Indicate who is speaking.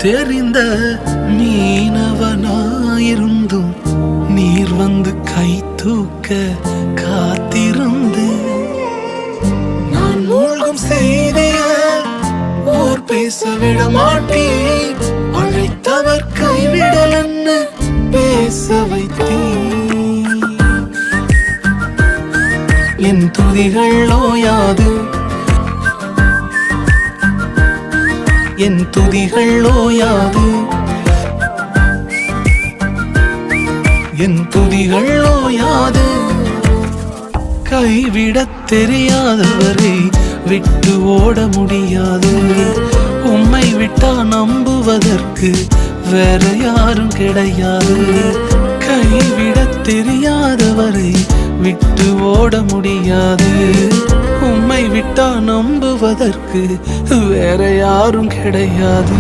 Speaker 1: தெரிந்த மீனவனாயிருந்தும் நீர் வந்து கை தூக்க காத்திருந்து நான் மூழ்கும் செய்திய ஓர் பேச விட மாட்டேன். அழைத்தவர் கைவிடலன்னு பேச வைத்தேன். என் துதிகள் ஓயாது, என் துதிகள் ஓயாது, என் துதிகள் ஓயாது. கைவிடத் தெரியாதவரை விட்டு ஓட முடியாது. உம்மை விட்டா நம்புவதற்கு வேற யாரும் கிடையாது. கைவிடத் தெரியாதவரை விட்டு ஓட முடியாது. உம்மை விட்டா நம்புவதற்கு வேற யாரும் கிடையாது.